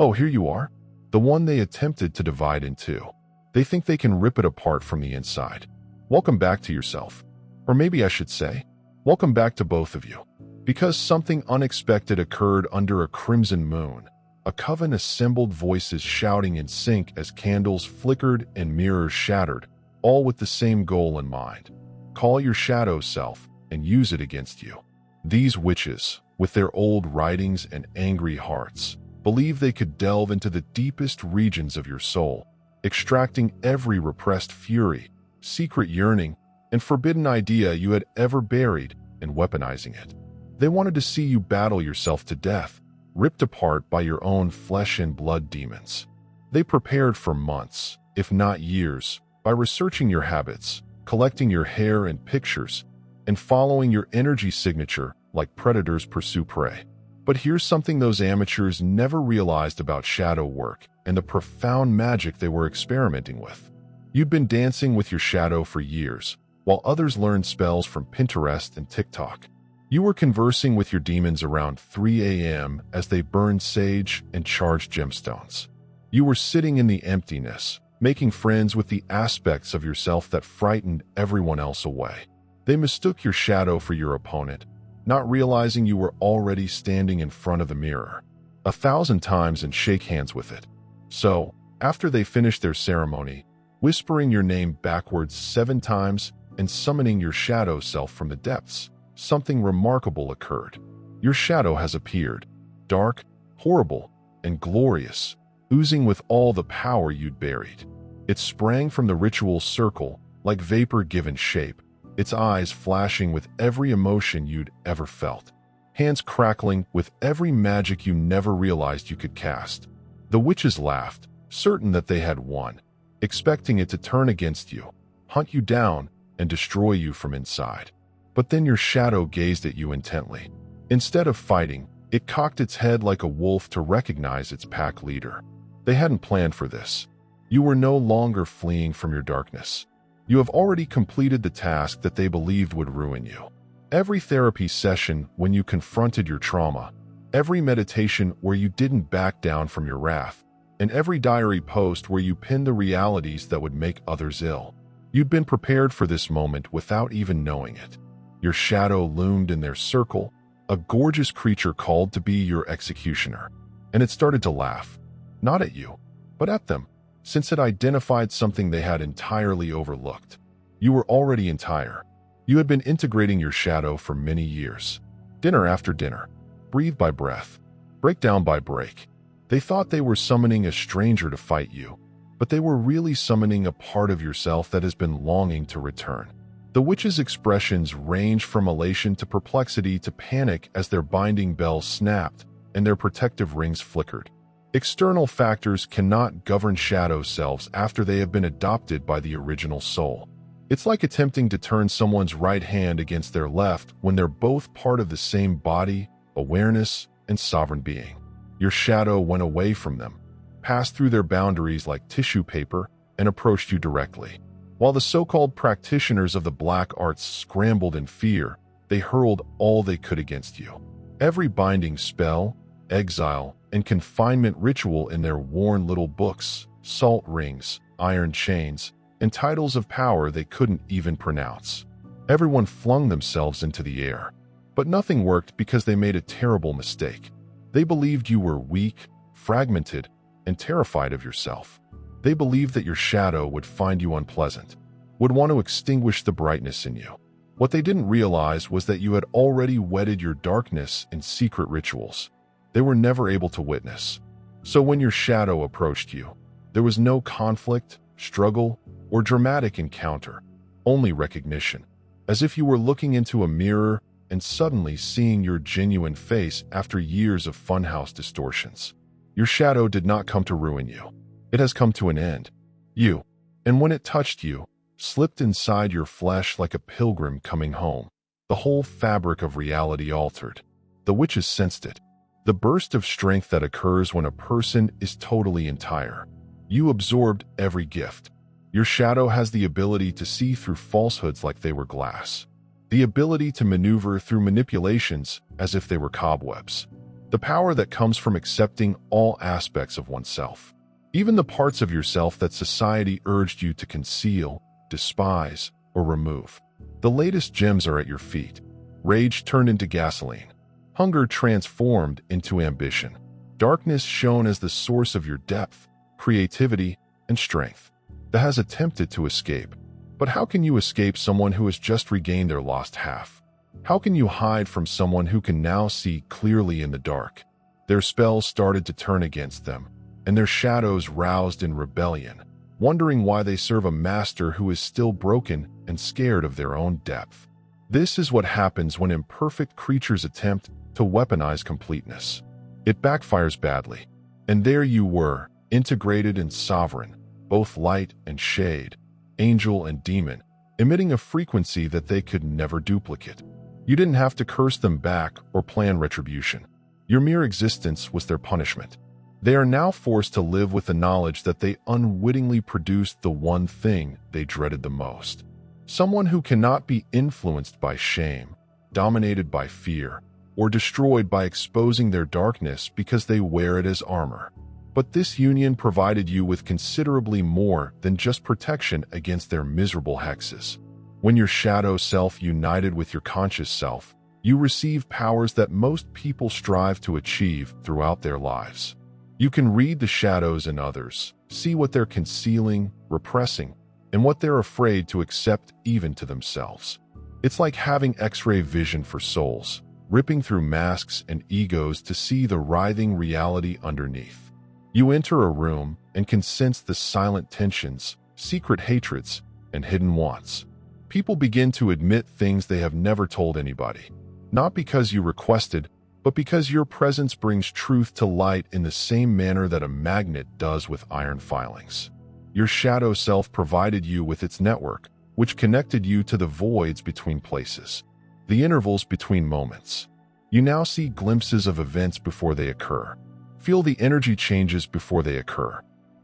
Oh, here you are. The one they attempted to divide in two. They think they can rip it apart from the inside. Welcome back to yourself. Or maybe I should say, welcome back to both of you. Because something unexpected occurred under a crimson moon. A coven assembled, voices shouting in sync as candles flickered and mirrors shattered, all with the same goal in mind. Call your shadow self and use it against you. These witches, with their old writings and angry hearts, believe they could delve into the deepest regions of your soul, extracting every repressed fury, secret yearning, and forbidden idea you had ever buried and weaponizing it. They wanted to see you battle yourself to death, ripped apart by your own flesh and blood demons. They prepared for months, if not years, by researching your habits, collecting your hair and pictures, and following your energy signature like predators pursue prey. But here's something those amateurs never realized about shadow work and the profound magic they were experimenting with. You'd been dancing with your shadow for years, while others learned spells from Pinterest and TikTok. You were conversing with your demons around 3 a.m. as they burned sage and charged gemstones. You were sitting in the emptiness, making friends with the aspects of yourself that frightened everyone else away. They mistook your shadow for your opponent, not realizing you were already standing in front of the mirror 1,000 times and shake hands with it. So, after they finished their ceremony, whispering your name backwards 7 times and summoning your shadow self from the depths, something remarkable occurred. Your shadow has appeared, dark, horrible, and glorious, oozing with all the power you'd buried. It sprang from the ritual circle like vapor given shape, its eyes flashing with every emotion you'd ever felt, hands crackling with every magic you never realized you could cast. The witches laughed, certain that they had won, expecting it to turn against you, hunt you down, and destroy you from inside. But then your shadow gazed at you intently. Instead of fighting, it cocked its head like a wolf to recognize its pack leader. They hadn't planned for this. You were no longer fleeing from your darkness. You have already completed the task that they believed would ruin you. Every therapy session when you confronted your trauma, every meditation where you didn't back down from your wrath, and every diary post where you pinned the realities that would make others ill. You'd been prepared for this moment without even knowing it. Your shadow loomed in their circle, a gorgeous creature called to be your executioner. And it started to laugh, not at you, but at them, since it identified something they had entirely overlooked. You were already entire. You had been integrating your shadow for many years. Dinner after dinner, breathe by breath, breakdown by break. They thought they were summoning a stranger to fight you, but they were really summoning a part of yourself that has been longing to return. The witches' expressions ranged from elation to perplexity to panic as their binding bells snapped and their protective rings flickered. External factors cannot govern shadow selves after they have been adopted by the original soul. It's like attempting to turn someone's right hand against their left when they're both part of the same body, awareness, and sovereign being. Your shadow went away from them, passed through their boundaries like tissue paper, and approached you directly. While the so-called practitioners of the black arts scrambled in fear, they hurled all they could against you. Every binding spell, exile, and confinement ritual in their worn little books, salt rings, iron chains, and titles of power they couldn't even pronounce. Everyone flung themselves into the air. But nothing worked because they made a terrible mistake. They believed you were weak, fragmented, and terrified of yourself. They believed that your shadow would find you unpleasant, would want to extinguish the brightness in you. What they didn't realize was that you had already wedded your darkness in secret rituals they were never able to witness. So when your shadow approached you, there was no conflict, struggle, or dramatic encounter, only recognition, as if you were looking into a mirror and suddenly seeing your genuine face after years of funhouse distortions. Your shadow did not come to ruin you. It has come to an end. You, and when it touched you, slipped inside your flesh like a pilgrim coming home. The whole fabric of reality altered. The witches sensed it. The burst of strength that occurs when a person is totally entire. You absorbed every gift. Your shadow has the ability to see through falsehoods like they were glass. The ability to maneuver through manipulations as if they were cobwebs. the power that comes from accepting all aspects of oneself, even the parts of yourself that society urged you to conceal, despise, or remove. The latest gems are at your feet. Rage turned into gasoline. Hunger transformed into ambition. Darkness shown as the source of your depth, creativity, and strength. That has attempted to escape. But how can you escape someone who has just regained their lost half? How can you hide from someone who can now see clearly in the dark? Their spells started to turn against them, and their shadows roused in rebellion, wondering why they serve a master who is still broken and scared of their own depth. This is what happens when imperfect creatures attempt to weaponize completeness. It backfires badly. And there you were, integrated and sovereign, both light and shade, angel and demon, emitting a frequency that they could never duplicate. You didn't have to curse them back or plan retribution. Your mere existence was their punishment. They are now forced to live with the knowledge that they unwittingly produced the one thing they dreaded the most. Someone who cannot be influenced by shame, dominated by fear, or destroyed by exposing their darkness because they wear it as armor. But this union provided you with considerably more than just protection against their miserable hexes. When your shadow self united with your conscious self, you receive powers that most people strive to achieve throughout their lives. You can read the shadows in others, see what they're concealing, repressing, and what they're afraid to accept even to themselves. It's like having X-ray vision for souls, ripping through masks and egos to see the writhing reality underneath. You enter a room and can sense the silent tensions, secret hatreds, and hidden wants. People begin to admit things they have never told anybody, not because you requested, but because your presence brings truth to light in the same manner that a magnet does with iron filings. Your shadow self provided you with its network, which connected you to the voids between places, the intervals between moments. You now see glimpses of events before they occur. Feel the energy changes before they occur.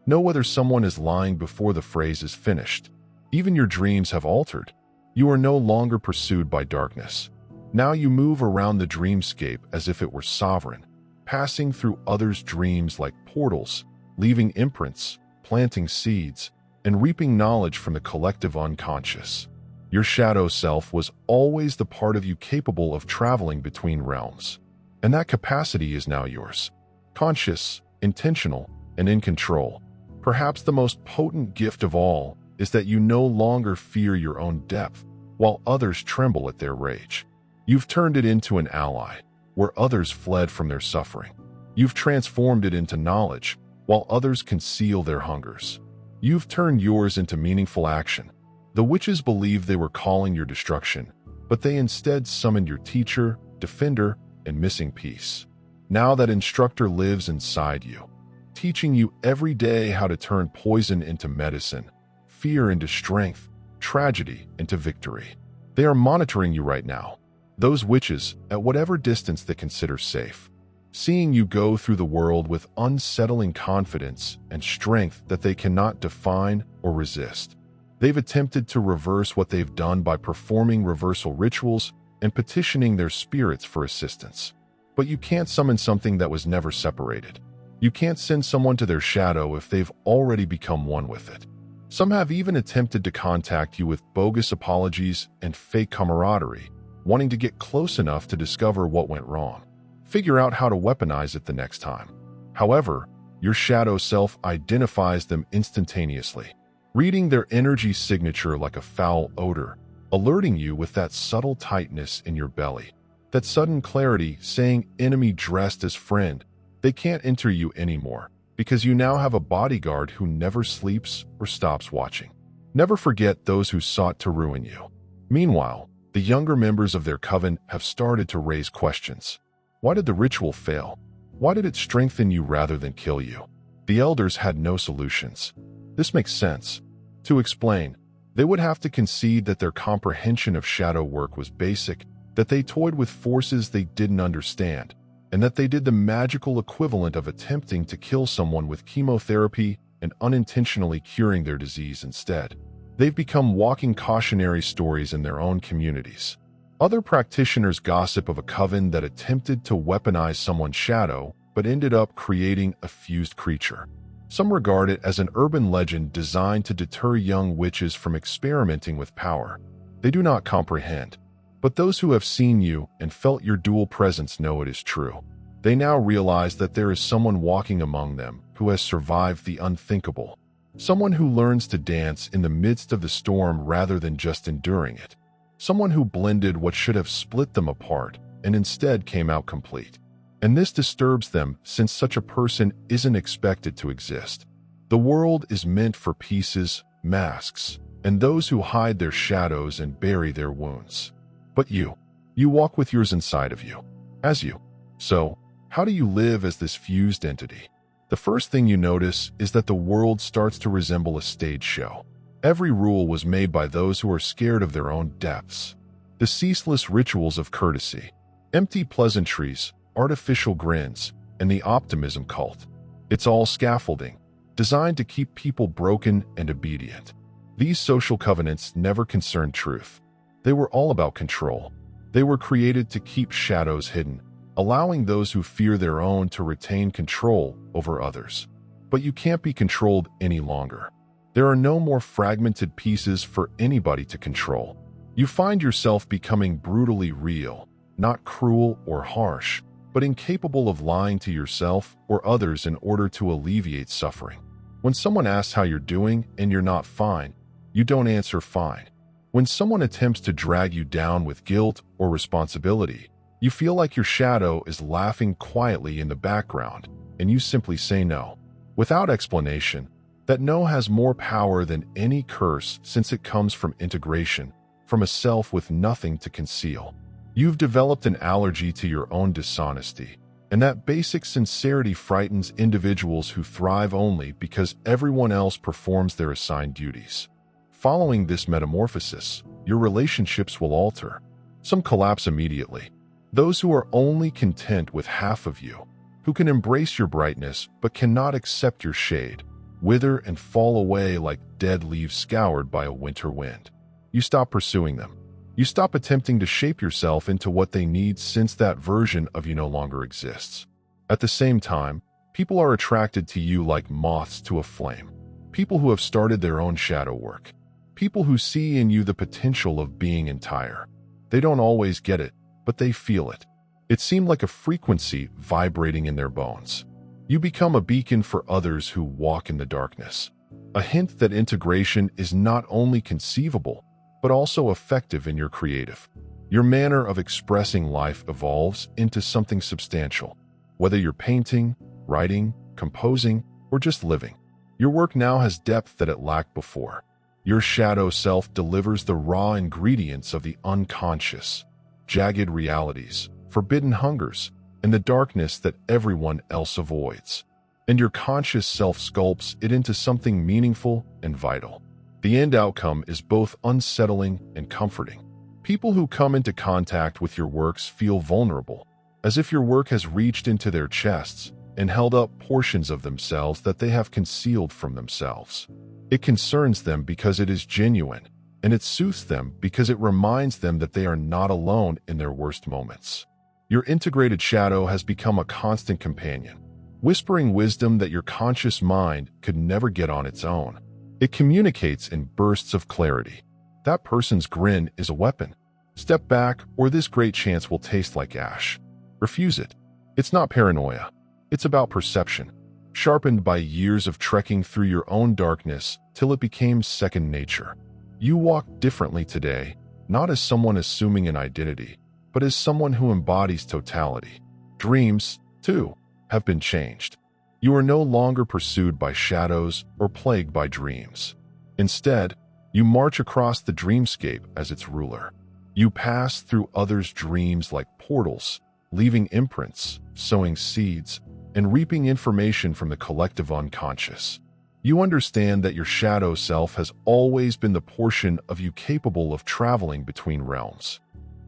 Know whether someone is lying before the phrase is finished. Even your dreams have altered. You are no longer pursued by darkness. Now you move around the dreamscape as if it were sovereign, passing through others' dreams like portals, leaving imprints, planting seeds, and reaping knowledge from the collective unconscious. Your shadow self was always the part of you capable of traveling between realms, and that capacity is now yours. Conscious, intentional, and in control. Perhaps the most potent gift of all is that you no longer fear your own depth, while others tremble at their rage. You've turned it into an ally, where others fled from their suffering. You've transformed it into knowledge, while others conceal their hungers. You've turned yours into meaningful action. The witches believed they were calling your destruction, but they instead summoned your teacher, defender, and missing piece. Now that instructor lives inside you, teaching you every day how to turn poison into medicine, fear into strength, tragedy into victory. They are monitoring you right now. Those witches, at whatever distance they consider safe, seeing you go through the world with unsettling confidence and strength that they cannot define or resist. They've attempted to reverse what they've done by performing reversal rituals and petitioning their spirits for assistance. But you can't summon something that was never separated. You can't send someone to their shadow if they've already become one with it. Some have even attempted to contact you with bogus apologies and fake camaraderie, wanting to get close enough to discover what went wrong. Figure out how to weaponize it the next time. However, your shadow self identifies them instantaneously, reading their energy signature like a foul odor, alerting you with that subtle tightness in your belly, that sudden clarity saying enemy dressed as friend. They can't enter you anymore because you now have a bodyguard who never sleeps or stops watching. Never forget those who sought to ruin you. Meanwhile, the younger members of their coven have started to raise questions. Why did the ritual fail? Why did it strengthen you rather than kill you? The elders had no solutions. This makes sense. To explain, they would have to concede that their comprehension of shadow work was basic, that they toyed with forces they didn't understand, and that they did the magical equivalent of attempting to kill someone with chemotherapy and unintentionally curing their disease instead. They've become walking cautionary stories in their own communities. Other practitioners gossip of a coven that attempted to weaponize someone's shadow, but ended up creating a fused creature. Some regard it as an urban legend designed to deter young witches from experimenting with power. They do not comprehend. But those who have seen you and felt your dual presence know it is true. They now realize that there is someone walking among them who has survived the unthinkable. Someone who learns to dance in the midst of the storm rather than just enduring it. Someone who blended what should have split them apart and instead came out complete. And this disturbs them since such a person isn't expected to exist. The world is meant for pieces, masks, and those who hide their shadows and bury their wounds. But you walk with yours inside of you, as you. So, how do you live as this fused entity? The first thing you notice is that the world starts to resemble a stage show. Every rule was made by those who are scared of their own depths. The ceaseless rituals of courtesy, empty pleasantries, artificial grins, and the optimism cult. It's all scaffolding, designed to keep people broken and obedient. These social covenants never concerned truth. They were all about control. They were created to keep shadows hidden, allowing those who fear their own to retain control over others. But you can't be controlled any longer. There are no more fragmented pieces for anybody to control. You find yourself becoming brutally real, not cruel or harsh, but incapable of lying to yourself or others in order to alleviate suffering. When someone asks how you're doing and you're not fine, you don't answer fine. When someone attempts to drag you down with guilt or responsibility, you feel like your shadow is laughing quietly in the background, and you simply say no. Without explanation, that no has more power than any curse since it comes from integration, from a self with nothing to conceal. You've developed an allergy to your own dishonesty, and that basic sincerity frightens individuals who thrive only because everyone else performs their assigned duties. Following this metamorphosis, your relationships will alter. Some collapse immediately. Those who are only content with half of you, who can embrace your brightness but cannot accept your shade, wither and fall away like dead leaves scoured by a winter wind. You stop pursuing them. You stop attempting to shape yourself into what they need since that version of you no longer exists. At the same time, people are attracted to you like moths to a flame. People who have started their own shadow work. People who see in you the potential of being entire. They don't always get it, but they feel it. It seemed like a frequency vibrating in their bones. You become a beacon for others who walk in the darkness. A hint that integration is not only conceivable, but also effective in your creative. Your manner of expressing life evolves into something substantial. Whether you're painting, writing, composing, or just living, your work now has depth that it lacked before. Your shadow self delivers the raw ingredients of the unconscious, jagged realities, forbidden hungers, and the darkness that everyone else avoids. And your conscious self sculpts it into something meaningful and vital. The end outcome is both unsettling and comforting. People who come into contact with your works feel vulnerable, as if your work has reached into their chests and held up portions of themselves that they have concealed from themselves. It concerns them because it is genuine, and it soothes them because it reminds them that they are not alone in their worst moments. Your integrated shadow has become a constant companion, whispering wisdom that your conscious mind could never get on its own. It communicates in bursts of clarity. That person's grin is a weapon. Step back, or this great chance will taste like ash. Refuse it. It's not paranoia. It's about perception, sharpened by years of trekking through your own darkness till it became second nature. You walk differently today, not as someone assuming an identity, but as someone who embodies totality. Dreams, too, have been changed. You are no longer pursued by shadows or plagued by dreams. Instead, you march across the dreamscape as its ruler. You pass through others' dreams like portals, leaving imprints, sowing seeds, and reaping information from the collective unconscious. You understand that your shadow self has always been the portion of you capable of traveling between realms.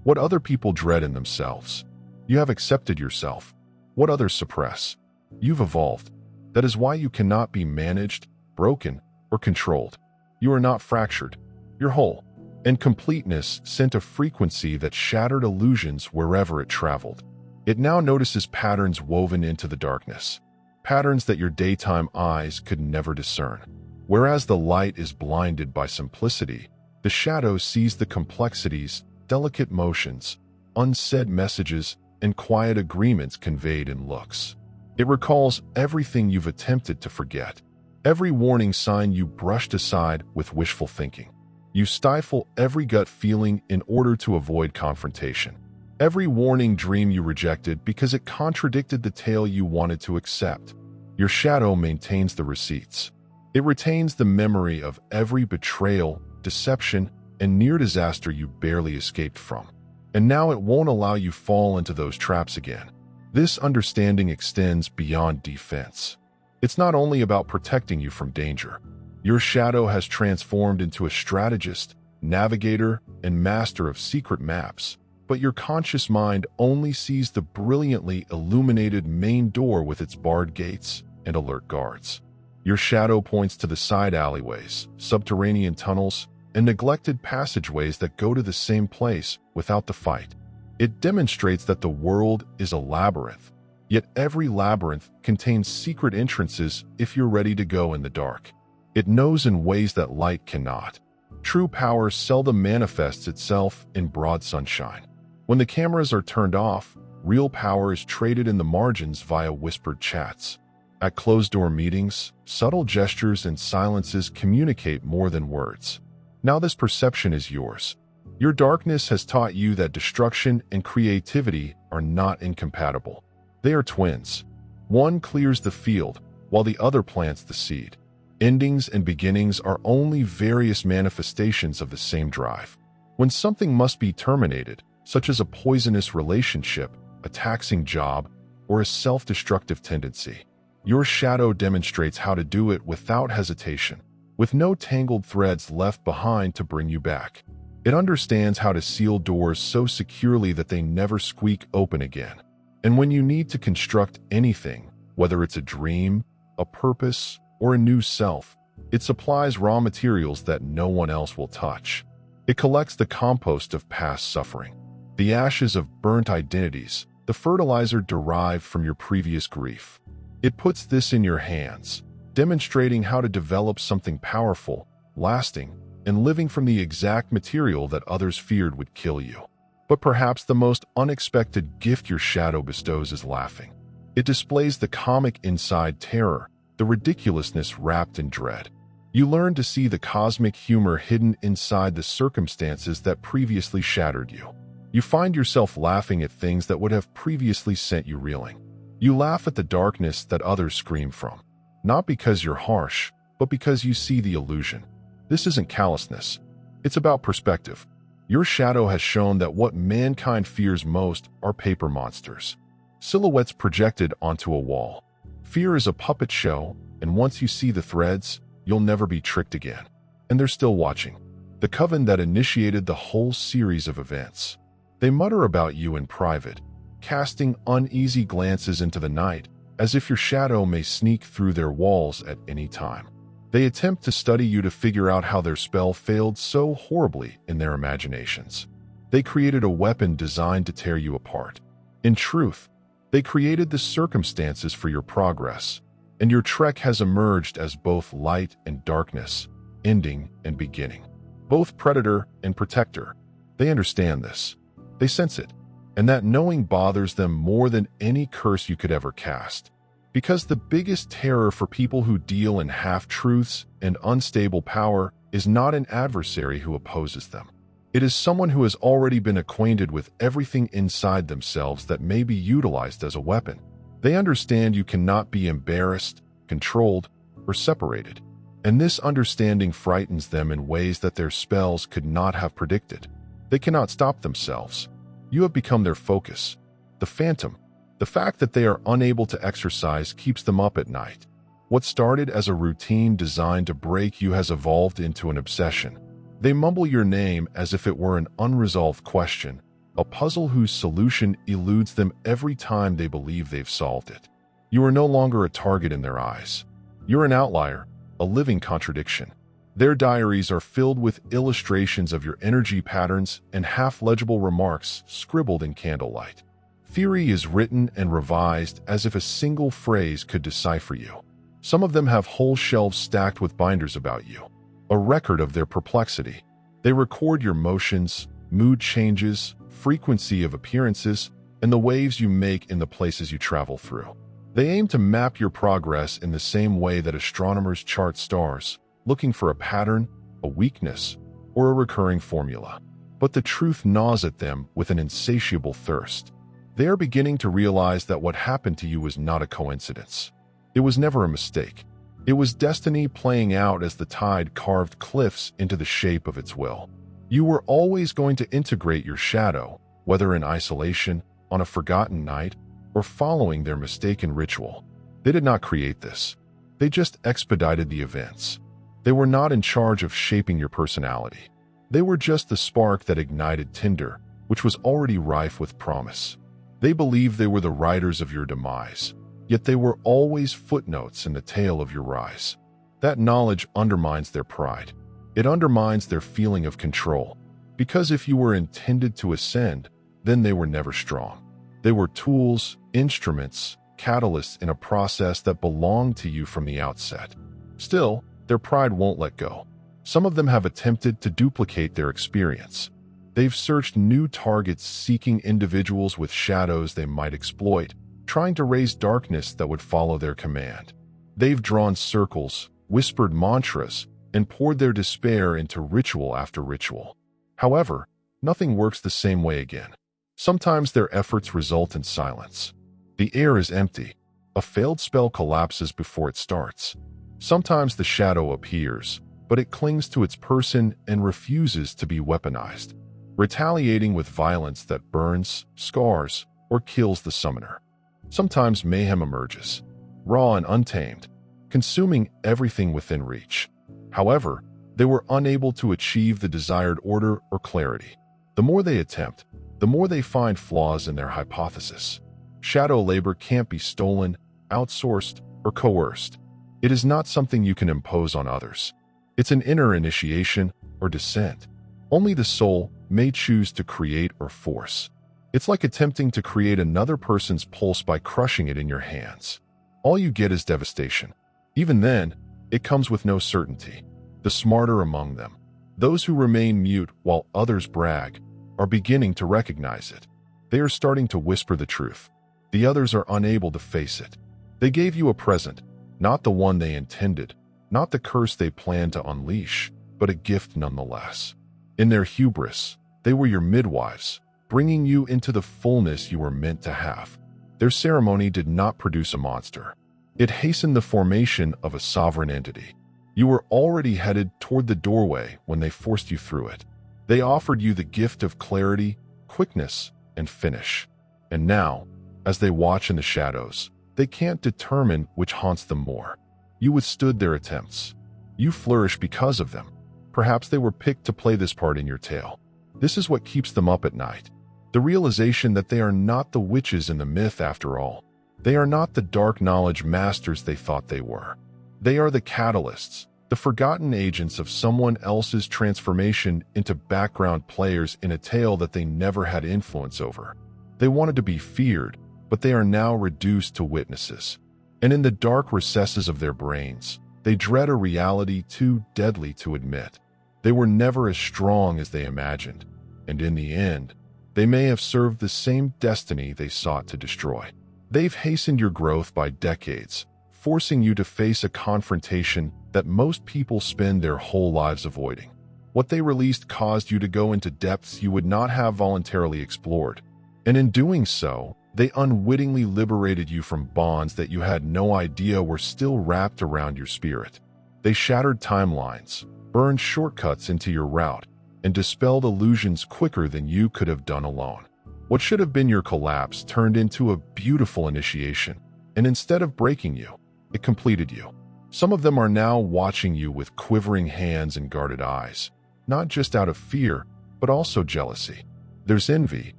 What other people dread in themselves, you have accepted yourself. What others suppress, you've evolved. That is why you cannot be managed, broken, or controlled. You are not fractured. You're whole. and completeness sent a frequency that shattered illusions wherever it traveled. It now notices patterns woven into the darkness, patterns that your daytime eyes could never discern. Whereas the light is blinded by simplicity, the shadow sees the complexities, delicate motions, unsaid messages, and quiet agreements conveyed in looks. It recalls everything you've attempted to forget, every warning sign you brushed aside with wishful thinking. You stifle every gut feeling in order to avoid confrontation, every warning dream you rejected because it contradicted the tale you wanted to accept. Your shadow maintains the receipts. It retains the memory of every betrayal, deception, and near disaster you barely escaped from. And now it won't allow you fall into those traps again. This understanding extends beyond defense. It's not only about protecting you from danger. Your shadow has transformed into a strategist, navigator, and master of secret maps, but your conscious mind only sees the brilliantly illuminated main door with its barred gates and alert guards. Your shadow points to the side alleyways, subterranean tunnels, and neglected passageways that go to the same place without the fight. It demonstrates that the world is a labyrinth, yet every labyrinth contains secret entrances if you're ready to go in the dark. It knows in ways that light cannot. True power seldom manifests itself in broad sunshine. When the cameras are turned off, real power is traded in the margins via whispered chats. At closed-door meetings, subtle gestures and silences communicate more than words. Now this perception is yours. Your darkness has taught you that destruction and creativity are not incompatible. They are twins. One clears the field, while the other plants the seed. Endings and beginnings are only various manifestations of the same drive. When something must be terminated, such as a poisonous relationship, a taxing job, or a self-destructive tendency, your shadow demonstrates how to do it without hesitation, with no tangled threads left behind to bring you back. It understands how to seal doors so securely that they never squeak open again. And when you need to construct anything, whether it's a dream, a purpose, or a new self, it supplies raw materials that no one else will touch. It collects the compost of past suffering, the ashes of burnt identities, the fertilizer derived from your previous grief. It puts this in your hands, demonstrating how to develop something powerful, lasting, and living from the exact material that others feared would kill you. But perhaps the most unexpected gift your shadow bestows is laughing. It displays the comic inside terror, the ridiculousness wrapped in dread. You learn to see the cosmic humor hidden inside the circumstances that previously shattered you. You find yourself laughing at things that would have previously sent you reeling. You laugh at the darkness that others scream from, not because you're harsh, but because you see the illusion. This isn't callousness. It's about perspective. Your shadow has shown that what mankind fears most are paper monsters, silhouettes projected onto a wall. Fear is a puppet show, and once you see the threads, you'll never be tricked again. And they're still watching. The Coven that initiated the whole series of events. They mutter about you in private, casting uneasy glances into the night, as if your shadow may sneak through their walls at any time. They attempt to study you to figure out how their spell failed so horribly in their imaginations. They created a weapon designed to tear you apart. In truth, they created the circumstances for your progress, and your trek has emerged as both light and darkness, ending and beginning. Both predator and protector. They understand this. They sense it, and that knowing bothers them more than any curse you could ever cast. Because the biggest terror for people who deal in half-truths and unstable power is not an adversary who opposes them. It is someone who has already been acquainted with everything inside themselves that may be utilized as a weapon. They understand you cannot be embarrassed, controlled, or separated. And this understanding frightens them in ways that their spells could not have predicted. They cannot stop themselves. You have become their focus, the phantom. The fact that they are unable to exercise keeps them up at night. What started as a routine designed to break you has evolved into an obsession. They mumble your name as if it were an unresolved question, a puzzle whose solution eludes them every time they believe they've solved it. You are no longer a target in their eyes. You're an outlier, a living contradiction. Their diaries are filled with illustrations of your energy patterns and half-legible remarks scribbled in candlelight. Theory is written and revised as if a single phrase could decipher you. Some of them have whole shelves stacked with binders about you, a record of their perplexity. They record your motions, mood changes, frequency of appearances, and the waves you make in the places you travel through. They aim to map your progress in the same way that astronomers chart stars, looking for a pattern, a weakness, or a recurring formula. But the truth gnaws at them with an insatiable thirst. They are beginning to realize that what happened to you was not a coincidence. It was never a mistake. It was destiny playing out as the tide carved cliffs into the shape of its will. You were always going to integrate your shadow, whether in isolation, on a forgotten night, or following their mistaken ritual. They did not create this. They just expedited the events. They were not in charge of shaping your personality. They were just the spark that ignited tinder, which was already rife with promise. They believed they were the writers of your demise, yet they were always footnotes in the tale of your rise. That knowledge undermines their pride. It undermines their feeling of control. Because if you were intended to ascend, then they were never strong. They were tools, instruments, catalysts in a process that belonged to you from the outset. Still, their pride won't let go. Some of them have attempted to duplicate their experience. They've searched new targets, seeking individuals with shadows they might exploit, trying to raise darkness that would follow their command. They've drawn circles, whispered mantras, and poured their despair into ritual after ritual. However, nothing works the same way again. Sometimes their efforts result in silence. The air is empty. A failed spell collapses before it starts. Sometimes the shadow appears, but it clings to its person and refuses to be weaponized, retaliating with violence that burns, scars, or kills the summoner. Sometimes mayhem emerges, raw and untamed, consuming everything within reach. However, they were unable to achieve the desired order or clarity. The more they attempt, the more they find flaws in their hypothesis. Shadow labor can't be stolen, outsourced, or coerced. It is not something you can impose on others. It's an inner initiation or descent. Only the soul may choose to create or force. It's like attempting to create another person's pulse by crushing it in your hands. All you get is devastation. Even then, it comes with no certainty. The smarter among them, those who remain mute while others brag, are beginning to recognize it. They are starting to whisper the truth. The others are unable to face it. They gave you a present, not the one they intended, not the curse they planned to unleash, but a gift nonetheless. In their hubris, they were your midwives, bringing you into the fullness you were meant to have. Their ceremony did not produce a monster. It hastened the formation of a sovereign entity. You were already headed toward the doorway when they forced you through it. They offered you the gift of clarity, quickness, and finish. And now, as they watch in the shadows, they can't determine which haunts them more. You withstood their attempts. You flourish because of them. Perhaps they were picked to play this part in your tale. This is what keeps them up at night. The realization that they are not the witches in the myth after all. They are not the dark knowledge masters they thought they were. They are the catalysts, the forgotten agents of someone else's transformation into background players in a tale that they never had influence over. They wanted to be feared, but they are now reduced to witnesses. And in the dark recesses of their brains, they dread a reality too deadly to admit. They were never as strong as they imagined, and in the end, they may have served the same destiny they sought to destroy. They've hastened your growth by decades, forcing you to face a confrontation that most people spend their whole lives avoiding. What they released caused you to go into depths you would not have voluntarily explored, and in doing so, they unwittingly liberated you from bonds that you had no idea were still wrapped around your spirit. They shattered timelines, burned shortcuts into your route, and dispelled illusions quicker than you could have done alone. What should have been your collapse turned into a beautiful initiation, and instead of breaking you, it completed you. Some of them are now watching you with quivering hands and guarded eyes, not just out of fear, but also jealousy. There's envy,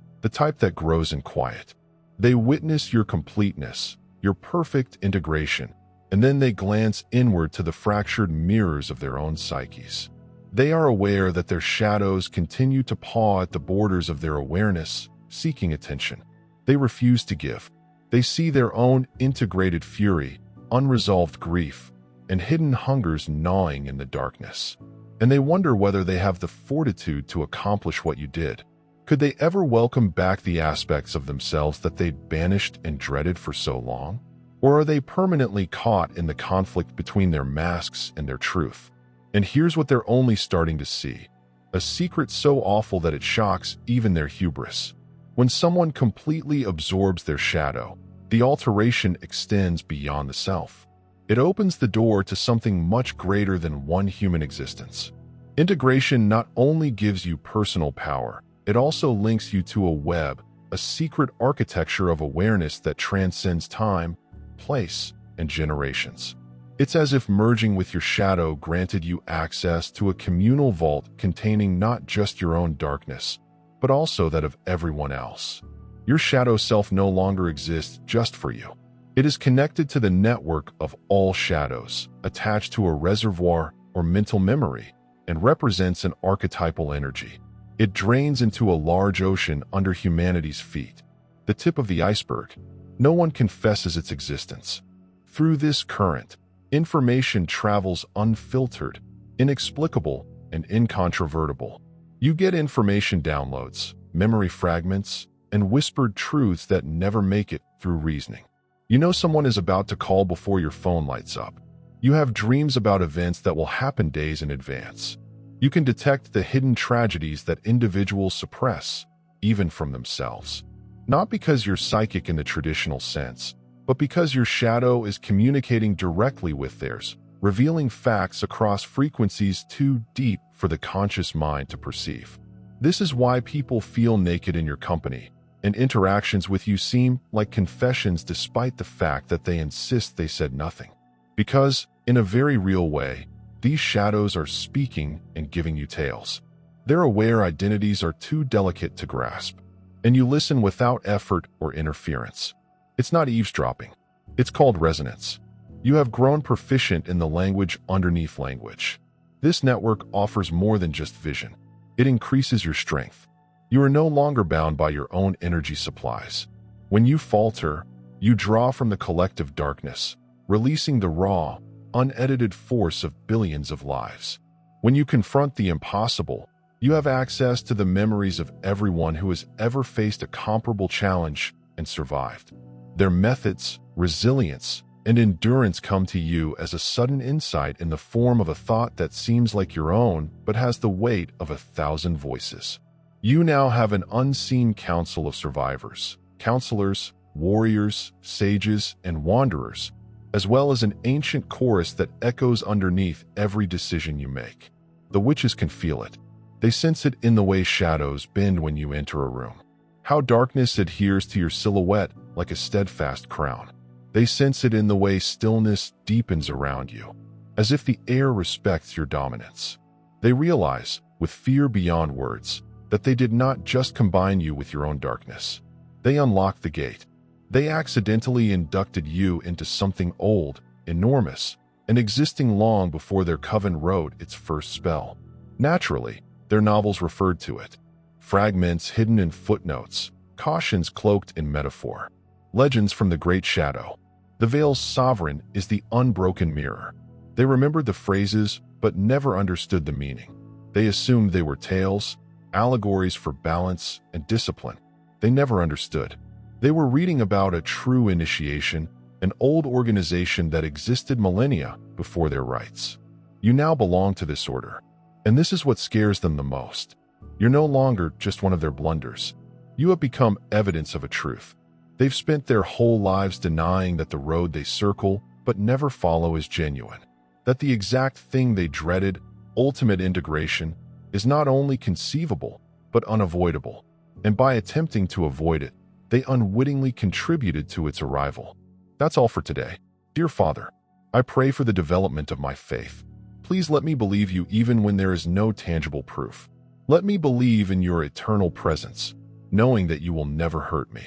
the type that grows in quiet. They witness your completeness, your perfect integration, and then they glance inward to the fractured mirrors of their own psyches. They are aware that their shadows continue to paw at the borders of their awareness, seeking attention. They refuse to give. They see their own integrated fury, unresolved grief, and hidden hungers gnawing in the darkness. And they wonder whether they have the fortitude to accomplish what you did. Could they ever welcome back the aspects of themselves that they'd banished and dreaded for so long? Or are they permanently caught in the conflict between their masks and their truth? And here's what they're only starting to see: a secret so awful that it shocks even their hubris. When someone completely absorbs their shadow, the alteration extends beyond the self. It opens the door to something much greater than one human existence. Integration not only gives you personal power, it also links you to a web, a secret architecture of awareness that transcends time, place, and generations. It's as if merging with your shadow granted you access to a communal vault containing not just your own darkness, but also that of everyone else. Your shadow self no longer exists just for you. It is connected to the network of all shadows, attached to a reservoir or mental memory, and represents an archetypal energy. It drains into a large ocean under humanity's feet, the tip of the iceberg. No one confesses its existence. Through this current, information travels unfiltered, inexplicable, and incontrovertible. You get information downloads, memory fragments, and whispered truths that never make it through reasoning. You know someone is about to call before your phone lights up. You have dreams about events that will happen days in advance. You can detect the hidden tragedies that individuals suppress, even from themselves. Not because you're psychic in the traditional sense, but because your shadow is communicating directly with theirs, revealing facts across frequencies too deep for the conscious mind to perceive. This is why people feel naked in your company, and interactions with you seem like confessions despite the fact that they insist they said nothing. Because, in a very real way, these shadows are speaking and giving you tales. They're aware identities are too delicate to grasp, and you listen without effort or interference. It's not eavesdropping. It's called resonance. You have grown proficient in the language underneath language. This network offers more than just vision. It increases your strength. You are no longer bound by your own energy supplies. When you falter, you draw from the collective darkness, releasing the raw, unedited force of billions of lives. When you confront the impossible, you have access to the memories of everyone who has ever faced a comparable challenge and survived. Their methods, resilience, and endurance come to you as a sudden insight in the form of a thought that seems like your own but has the weight of 1,000 voices. You now have an unseen council of survivors, counselors, warriors, sages, and wanderers, as well as an ancient chorus that echoes underneath every decision you make. The witches can feel it. They sense it in the way shadows bend when you enter a room, how darkness adheres to your silhouette like a steadfast crown. They sense it in the way stillness deepens around you, as if the air respects your dominance. They realize, with fear beyond words, that they did not just combine you with your own darkness. They unlocked the gate. They accidentally inducted you into something old, enormous, and existing long before their coven wrote its first spell. Naturally, their novels referred to it. Fragments hidden in footnotes, cautions cloaked in metaphor, legends from the great shadow. The Veil's sovereign is the unbroken mirror. They remembered the phrases, but never understood the meaning. They assumed they were tales, allegories for balance and discipline. They never understood. They were reading about a true initiation, an old organization that existed millennia before their rites. You now belong to this order, and this is what scares them the most. You're no longer just one of their blunders. You have become evidence of a truth. They've spent their whole lives denying that the road they circle but never follow is genuine, that the exact thing they dreaded, ultimate integration, is not only conceivable, but unavoidable. And by attempting to avoid it, they unwittingly contributed to its arrival. That's all for today. Dear Father, I pray for the development of my faith. Please let me believe you even when there is no tangible proof. Let me believe in your eternal presence, knowing that you will never hurt me.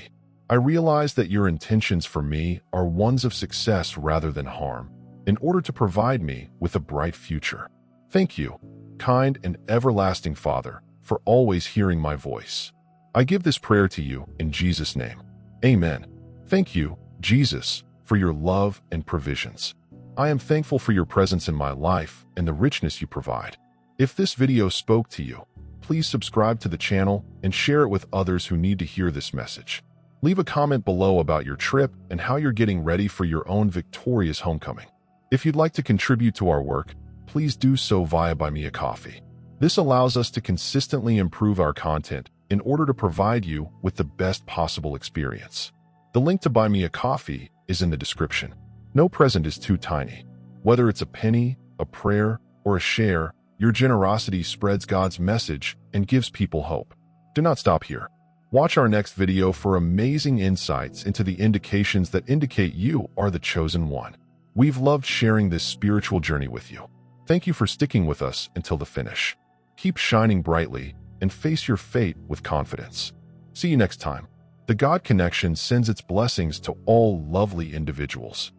I realize that your intentions for me are ones of success rather than harm, in order to provide me with a bright future. Thank you, kind and everlasting Father, for always hearing my voice. I give this prayer to you in Jesus' name. Amen. Thank you, Jesus, for your love and provisions. I am thankful for your presence in my life and the richness you provide. If this video spoke to you, please subscribe to the channel and share it with others who need to hear this message. Leave a comment below about your trip and how you're getting ready for your own victorious homecoming. If you'd like to contribute to our work, please do so via Buy Me a Coffee. This allows us to consistently improve our content in order to provide you with the best possible experience. The link to Buy Me a Coffee is in the description. No present is too tiny. Whether it's a penny, a prayer, or a share, your generosity spreads God's message and gives people hope. Do not stop here. Watch our next video for amazing insights into the indications that indicate you are the chosen one. We've loved sharing this spiritual journey with you. Thank you for sticking with us until the finish. Keep shining brightly and face your fate with confidence. See you next time. The God Connection sends its blessings to all lovely individuals.